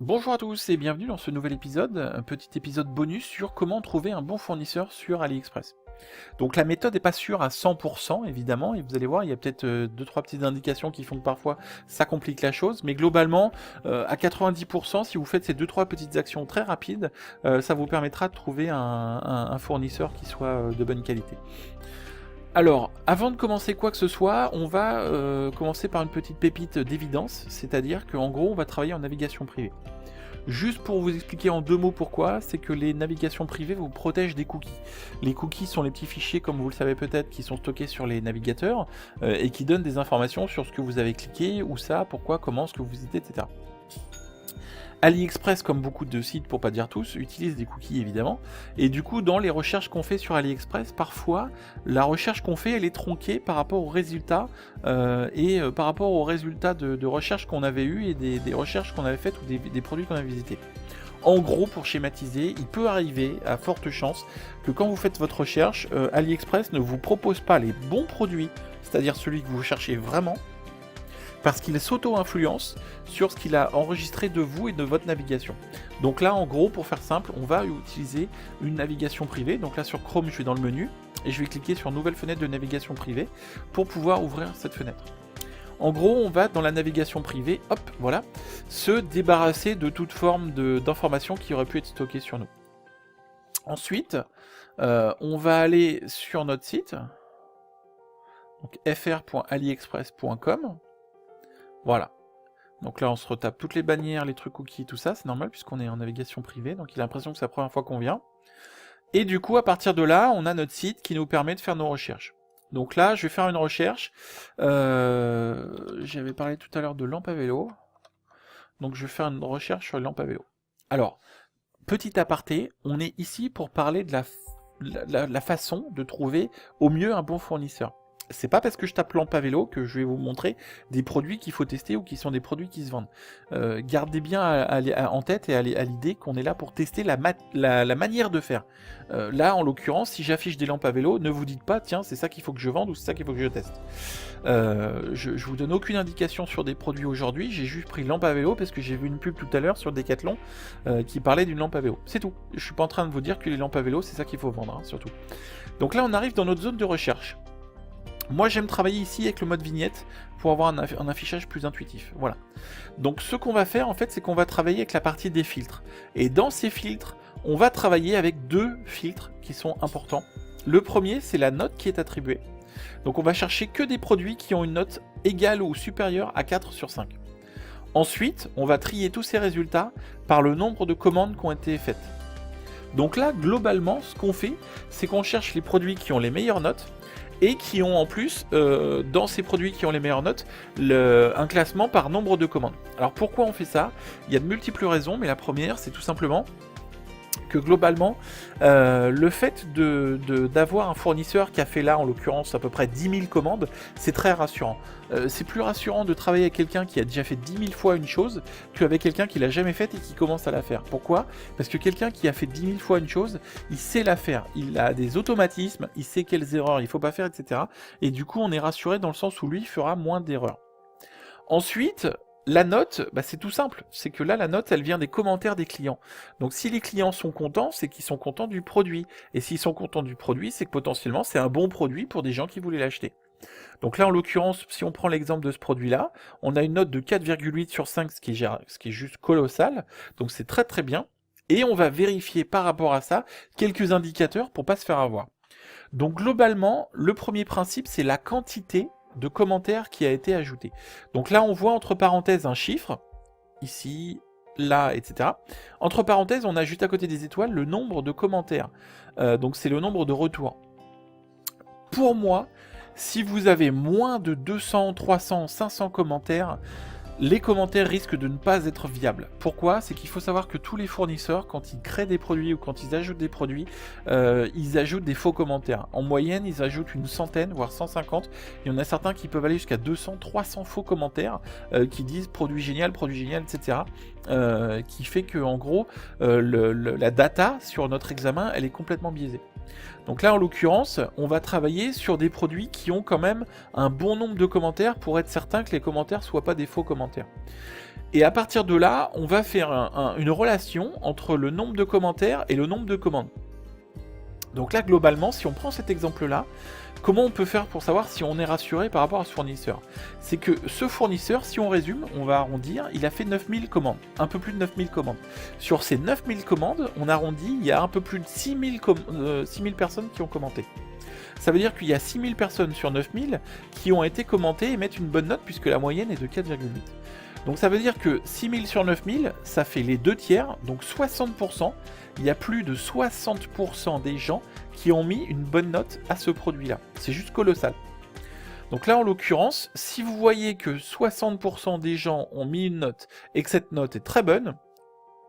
Bonjour à tous et bienvenue dans ce nouvel épisode, un petit épisode bonus sur comment trouver un bon fournisseur sur AliExpress. Donc la méthode n'est pas sûre à 100% évidemment, et vous allez voir, il y a peut-être 2-3 petites indications qui font que parfois ça complique la chose, mais globalement, à 90%, si vous faites ces 2-3 petites actions très rapides, ça vous permettra de trouver un fournisseur qui soit de bonne qualité. Alors, avant de commencer quoi que ce soit, on va commencer par une petite pépite d'évidence, c'est-à-dire qu'en gros, on va travailler en navigation privée. Juste pour vous expliquer en deux mots pourquoi, c'est que les navigations privées vous protègent des cookies. Les cookies sont les petits fichiers, comme vous le savez peut-être, qui sont stockés sur les navigateurs et qui donnent des informations sur ce que vous avez cliqué, où ça, pourquoi, comment, ce que vous visitez, etc. AliExpress, comme beaucoup de sites, pour pas dire tous, utilise des cookies évidemment, et du coup dans les recherches qu'on fait sur AliExpress, parfois la recherche qu'on fait elle est tronquée par rapport aux résultats par rapport aux résultats de recherche qu'on avait eu et des recherches qu'on avait faites ou des produits qu'on avait visités. En gros, pour schématiser, il peut arriver, à forte chance, que quand vous faites votre recherche, AliExpress ne vous propose pas les bons produits, c'est-à-dire celui que vous cherchez vraiment, parce qu'il s'auto-influence sur ce qu'il a enregistré de vous et de votre navigation. Donc là, en gros, pour faire simple, on va utiliser une navigation privée. Donc là, sur Chrome, je vais dans le menu et je vais cliquer sur Nouvelle fenêtre de navigation privée pour pouvoir ouvrir cette fenêtre. En gros, on va dans la navigation privée, hop, voilà, se débarrasser de toute forme d'informations qui auraient pu être stockées sur nous. Ensuite, on va aller sur notre site, donc fr.aliexpress.com. Voilà. Donc là, on se retape toutes les bannières, les trucs cookies, tout ça, c'est normal puisqu'on est en navigation privée, donc il a l'impression que c'est la première fois qu'on vient. Et du coup, à partir de là, on a notre site qui nous permet de faire nos recherches. Donc là, je vais faire une recherche. J'avais parlé tout à l'heure de lampe à vélo. Donc je vais faire une recherche sur les lampes à vélo. Alors, petit aparté, on est ici pour parler de la façon de trouver au mieux un bon fournisseur. C'est pas parce que je tape lampe à vélo que je vais vous montrer des produits qu'il faut tester ou qui sont des produits qui se vendent. Gardez bien en tête et à l'idée qu'on est là pour tester la manière de faire. Là, en l'occurrence, si j'affiche des lampes à vélo, ne vous dites pas, tiens, c'est ça qu'il faut que je vende ou c'est ça qu'il faut que je teste. Je vous donne aucune indication sur des produits aujourd'hui, j'ai juste pris lampe à vélo parce que j'ai vu une pub tout à l'heure sur Decathlon qui parlait d'une lampe à vélo. C'est tout. Je suis pas en train de vous dire que les lampes à vélo, c'est ça qu'il faut vendre, hein, surtout. Donc là, on arrive dans notre zone de recherche. Moi, j'aime travailler ici avec le mode vignette pour avoir un affichage plus intuitif. Voilà. Donc, ce qu'on va faire, en fait, c'est qu'on va travailler avec la partie des filtres. Et dans ces filtres, on va travailler avec deux filtres qui sont importants. Le premier, c'est la note qui est attribuée. Donc, on va chercher que des produits qui ont une note égale ou supérieure à 4 sur 5. Ensuite, on va trier tous ces résultats par le nombre de commandes qui ont été faites. Donc là, globalement, ce qu'on fait, c'est qu'on cherche les produits qui ont les meilleures notes et qui ont en plus, dans ces produits qui ont les meilleures notes, un classement par nombre de commandes. Alors pourquoi on fait ça? Il y a de multiples raisons, mais la première, c'est tout simplement que globalement, le fait d'avoir un fournisseur qui a fait là, en l'occurrence, à peu près 10 000 commandes, c'est très rassurant. C'est plus rassurant de travailler avec quelqu'un qui a déjà fait 10 000 fois une chose qu'avec quelqu'un qui l'a jamais faite et qui commence à la faire. Pourquoi? Parce que quelqu'un qui a fait 10 000 fois une chose, il sait la faire. Il a des automatismes, il sait quelles erreurs il faut pas faire, etc. Et du coup, on est rassuré dans le sens où lui fera moins d'erreurs. Ensuite, la note, c'est tout simple. C'est que là, la note, elle vient des commentaires des clients. Donc si les clients sont contents, c'est qu'ils sont contents du produit. Et s'ils sont contents du produit, c'est que potentiellement, c'est un bon produit pour des gens qui voulaient l'acheter. Donc là, en l'occurrence, si on prend l'exemple de ce produit-là, on a une note de 4,8 sur 5, ce qui est juste colossal. Donc c'est très très bien. Et on va vérifier par rapport à ça quelques indicateurs pour pas se faire avoir. Donc globalement, le premier principe, c'est la quantité de commentaires qui a été ajouté. Donc là, on voit entre parenthèses un chiffre, ici, là, etc. Entre parenthèses, on a juste à côté des étoiles le nombre de commentaires. Donc c'est le nombre de retours. Pour moi, si vous avez moins de 200, 300, 500 commentaires, les commentaires risquent de ne pas être viables. Pourquoi? C'est qu'il faut savoir que tous les fournisseurs, quand ils créent des produits ou quand ils ajoutent des produits, ils ajoutent des faux commentaires. En moyenne, ils ajoutent une centaine, voire 150. Il y en a certains qui peuvent aller jusqu'à 200, 300 faux commentaires qui disent produit génial, etc. Qui fait que, en gros, la data sur notre examen, elle est complètement biaisée. Donc là, en l'occurrence, on va travailler sur des produits qui ont quand même un bon nombre de commentaires pour être certain que les commentaires ne soient pas des faux commentaires. Et à partir de là, on va faire une relation entre le nombre de commentaires et le nombre de commandes. Donc là, globalement, si on prend cet exemple-là, comment on peut faire pour savoir si on est rassuré par rapport à ce fournisseur? C'est que ce fournisseur, si on résume, on va arrondir, il a fait 9000 commandes, un peu plus de 9000 commandes. Sur ces 9000 commandes, on arrondit, il y a un peu plus de 6000 personnes qui ont commenté. Ça veut dire qu'il y a 6000 personnes sur 9000 qui ont été commentées et mettent une bonne note puisque la moyenne est de 4,8. Donc ça veut dire que 6000 sur 9000, ça fait les 2 tiers, donc 60%. Il y a plus de 60% des gens qui ont mis une bonne note à ce produit-là. C'est juste colossal. Donc là, en l'occurrence, si vous voyez que 60% des gens ont mis une note et que cette note est très bonne,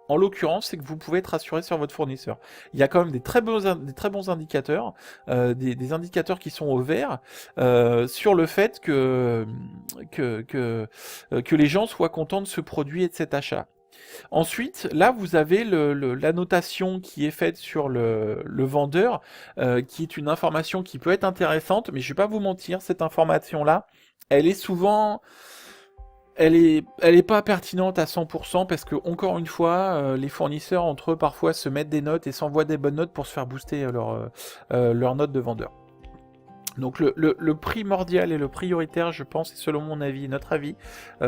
en l'occurrence, c'est que vous pouvez être rassuré sur votre fournisseur. Il y a quand même des très bons indicateurs, des indicateurs qui sont au vert, sur le fait que les gens soient contents de ce produit et de cet achat. Ensuite, là, vous avez la notation qui est faite sur le vendeur, qui est une information qui peut être intéressante, mais je ne vais pas vous mentir, cette information-là, elle est souvent... Elle est pas pertinente à 100% parce que, encore une fois, les fournisseurs entre eux parfois se mettent des notes et s'envoient des bonnes notes pour se faire booster leur note de vendeur. Donc le primordial et le prioritaire, je pense, et selon mon avis, notre avis,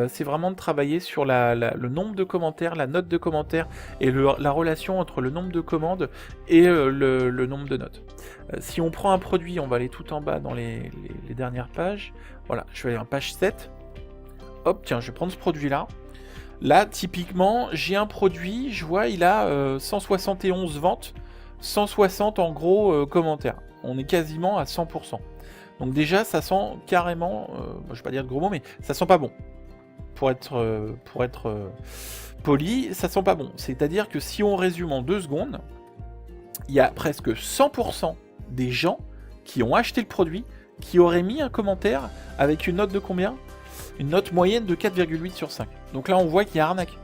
c'est vraiment de travailler sur le nombre de commentaires, la note de commentaires et la relation entre le nombre de commandes et le nombre de notes. Si on prend un produit, on va aller tout en bas dans les dernières pages. Voilà, je vais aller en page 7. Hop, tiens, je vais prendre ce produit-là. Là, typiquement, j'ai un produit, je vois, il a 171 ventes, 160 en gros commentaires. On est quasiment à 100%. Donc déjà, ça sent carrément, je ne vais pas dire de gros mots, mais ça sent pas bon. Pour être poli, ça sent pas bon. C'est-à-dire que si on résume en 2 secondes, il y a presque 100% des gens qui ont acheté le produit, qui auraient mis un commentaire avec une note de combien ? Une note moyenne de 4,8 sur 5. Donc là, on voit qu'il y a arnaque.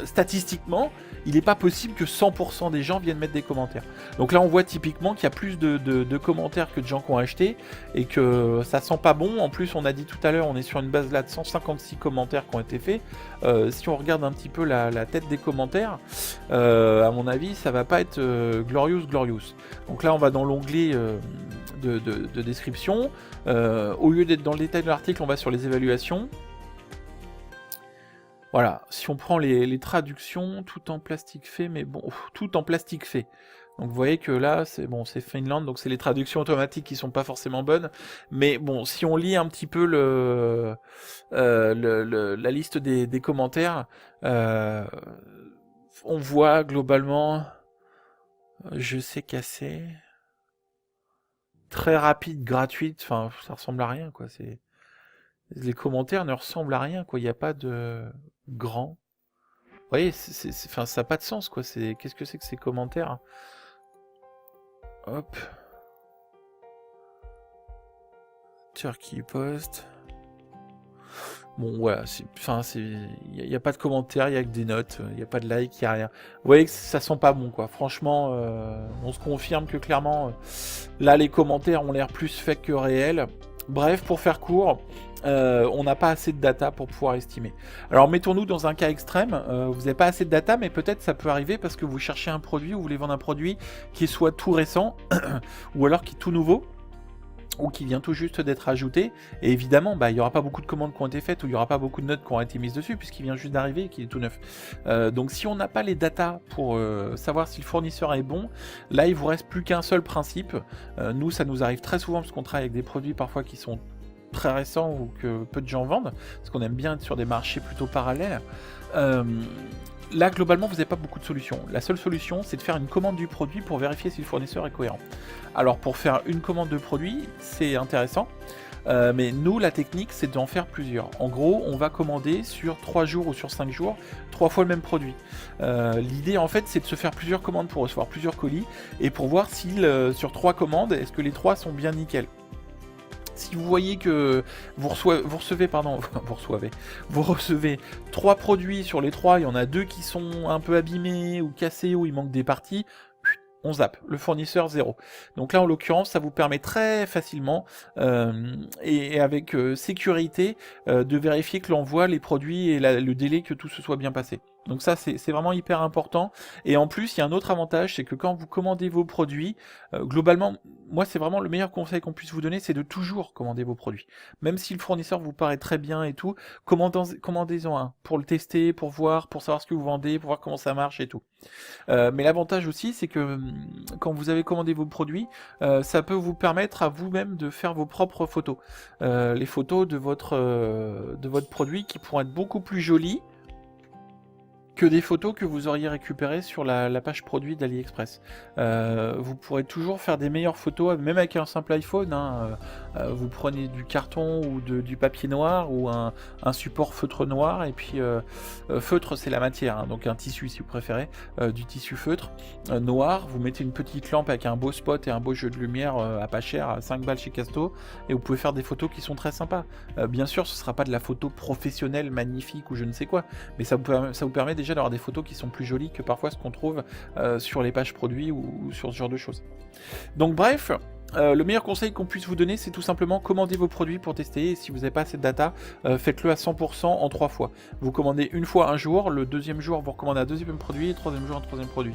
Statistiquement, il n'est pas possible que 100% des gens viennent mettre des commentaires. Donc là, on voit typiquement qu'il y a plus de commentaires que de gens qui ont acheté et que ça sent pas bon. En plus, on a dit tout à l'heure, on est sur une base là de 156 commentaires qui ont été faits. Si on regarde un petit peu la tête des commentaires, à mon avis, ça va pas être glorious. Donc là, on va dans l'onglet de description. Au lieu d'être dans le détail de l'article, on va sur les évaluations. Voilà, si on prend les traductions, tout en plastique fait, mais bon, tout en plastique fait. Donc vous voyez que là, c'est bon, c'est Finland, donc c'est les traductions automatiques qui sont pas forcément bonnes. Mais bon, si on lit un petit peu la liste des commentaires, on voit globalement, je sais casser, très rapide, gratuite, enfin, ça ressemble à rien, quoi. Les commentaires ne ressemblent à rien, quoi. Il n'y a pas de grand. Vous voyez, enfin, ça n'a pas de sens, quoi. Qu'est-ce que c'est que ces commentaires? Hop. Turkey Post. Bon, voilà. Il n'y a pas de commentaires, il n'y a que des notes, il n'y a pas de like, il n'y a rien. Vous voyez que ça sent pas bon, quoi. Franchement, on se confirme que clairement, là, les commentaires ont l'air plus fake que réels. Bref, pour faire court, on n'a pas assez de data pour pouvoir estimer. Alors mettons-nous dans un cas extrême, vous n'avez pas assez de data, mais peut-être ça peut arriver parce que vous cherchez un produit ou vous voulez vendre un produit qui soit tout récent, ou alors qui est tout nouveau, ou qui vient tout juste d'être ajouté, et évidemment, il n'y aura pas beaucoup de commandes qui ont été faites, ou il n'y aura pas beaucoup de notes qui ont été mises dessus, puisqu'il vient juste d'arriver et qu'il est tout neuf. Donc si on n'a pas les datas pour savoir si le fournisseur est bon, là il vous reste plus qu'un seul principe. Nous, ça nous arrive très souvent, parce qu'on travaille avec des produits parfois qui sont très récents ou que peu de gens vendent, parce qu'on aime bien être sur des marchés plutôt parallèles. Là, globalement, vous n'avez pas beaucoup de solutions. La seule solution, c'est de faire une commande du produit pour vérifier si le fournisseur est cohérent. Alors, pour faire une commande de produit, c'est intéressant, mais nous, la technique, c'est d'en faire plusieurs. En gros, on va commander sur 3 jours ou sur 5 jours, 3 fois le même produit. L'idée, en fait, c'est de se faire plusieurs commandes pour recevoir plusieurs colis, et pour voir si, sur 3 commandes, est-ce que les 3 sont bien nickel. Si vous voyez que vous recevez 3 produits, sur les 3, il y en a 2 qui sont un peu abîmés ou cassés ou il manque des parties, on zappe. Le fournisseur 0. Donc là, en l'occurrence, ça vous permet très facilement et avec sécurité de vérifier que l'envoi, les produits et le délai, que tout se soit bien passé. Donc ça, c'est vraiment hyper important. Et en plus, il y a un autre avantage, c'est que quand vous commandez vos produits, globalement, moi, c'est vraiment le meilleur conseil qu'on puisse vous donner, c'est de toujours commander vos produits. Même si le fournisseur vous paraît très bien et tout, commandez-en un pour le tester, pour voir, pour savoir ce que vous vendez, pour voir comment ça marche et tout. Mais l'avantage aussi, c'est que quand vous avez commandé vos produits, ça peut vous permettre à vous-même de faire vos propres photos. Les photos de votre produit qui pourront être beaucoup plus jolies que des photos que vous auriez récupérées sur la page produit d'AliExpress. Vous pourrez toujours faire des meilleures photos, même avec un simple iPhone. Vous prenez du carton ou du papier noir ou un support feutre noir, et puis feutre c'est la matière, hein, donc un tissu si vous préférez, du tissu feutre noir. Vous mettez une petite lampe avec un beau spot et un beau jeu de lumière à pas cher, à 5 balles chez Casto, et vous pouvez faire des photos qui sont très sympas. Bien sûr, ce sera pas de la photo professionnelle, magnifique ou je ne sais quoi, mais ça vous permet déjà d'avoir des photos qui sont plus jolies que parfois ce qu'on trouve sur les pages produits ou sur ce genre de choses. Donc bref, le meilleur conseil qu'on puisse vous donner, c'est tout simplement commander vos produits pour tester, et si vous n'avez pas assez de data, faites-le à 100% en 3 fois. Vous commandez une fois un jour, le deuxième jour vous recommandez un deuxième produit, et le troisième jour un troisième produit.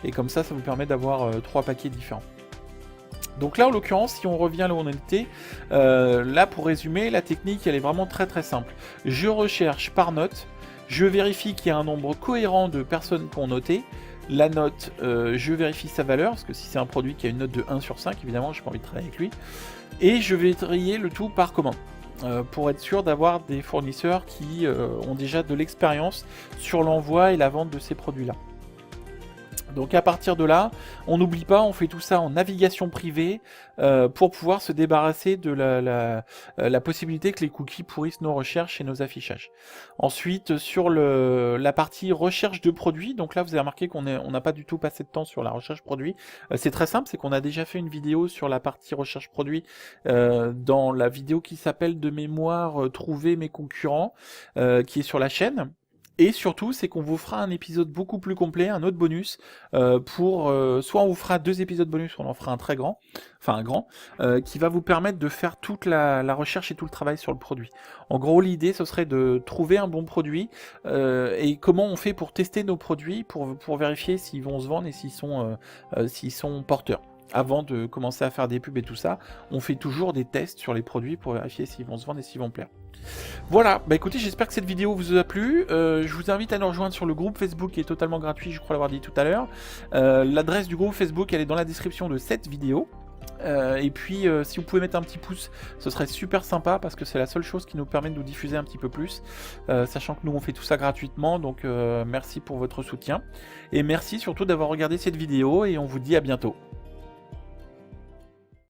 Et comme ça vous permet d'avoir 3 paquets différents. Donc là, en l'occurrence, si on revient là où on était, là pour résumer, la technique elle est vraiment très très simple. Je recherche par note, je vérifie qu'il y a un nombre cohérent de personnes qui ont noté. La note, je vérifie sa valeur, parce que si c'est un produit qui a une note de 1 sur 5, évidemment, je n'ai pas envie de travailler avec lui. Et je vais trier le tout par commande, pour être sûr d'avoir des fournisseurs qui ont déjà de l'expérience sur l'envoi et la vente de ces produits-là. Donc à partir de là, on n'oublie pas, on fait tout ça en navigation privée pour pouvoir se débarrasser de la possibilité que les cookies pourrissent nos recherches et nos affichages. Ensuite, sur la partie recherche de produits, donc là vous avez remarqué qu'on n'a pas du tout passé de temps sur la recherche produit. C'est très simple, c'est qu'on a déjà fait une vidéo sur la partie recherche produit dans la vidéo qui s'appelle de mémoire trouver mes concurrents, qui est sur la chaîne. Et surtout, c'est qu'on vous fera un épisode beaucoup plus complet, un autre bonus, soit on vous fera 2 épisodes bonus, soit on en fera un très grand, enfin un grand, qui va vous permettre de faire toute la recherche et tout le travail sur le produit. En gros, l'idée, ce serait de trouver un bon produit, et comment on fait pour tester nos produits, pour vérifier s'ils vont se vendre et s'ils sont porteurs. Avant de commencer à faire des pubs et tout ça, on fait toujours des tests sur les produits pour vérifier s'ils vont se vendre et s'ils vont plaire. Voilà, bah écoutez, j'espère que cette vidéo vous a plu. Je vous invite à nous rejoindre sur le groupe Facebook qui est totalement gratuit, je crois l'avoir dit tout à l'heure. L'adresse du groupe Facebook, elle est dans la description de cette vidéo. Et puis si vous pouvez mettre un petit pouce, ce serait super sympa, parce que c'est la seule chose qui nous permet de nous diffuser un petit peu plus, sachant que nous on fait tout ça gratuitement. Donc merci pour votre soutien, et merci surtout d'avoir regardé cette vidéo, et on vous dit à bientôt.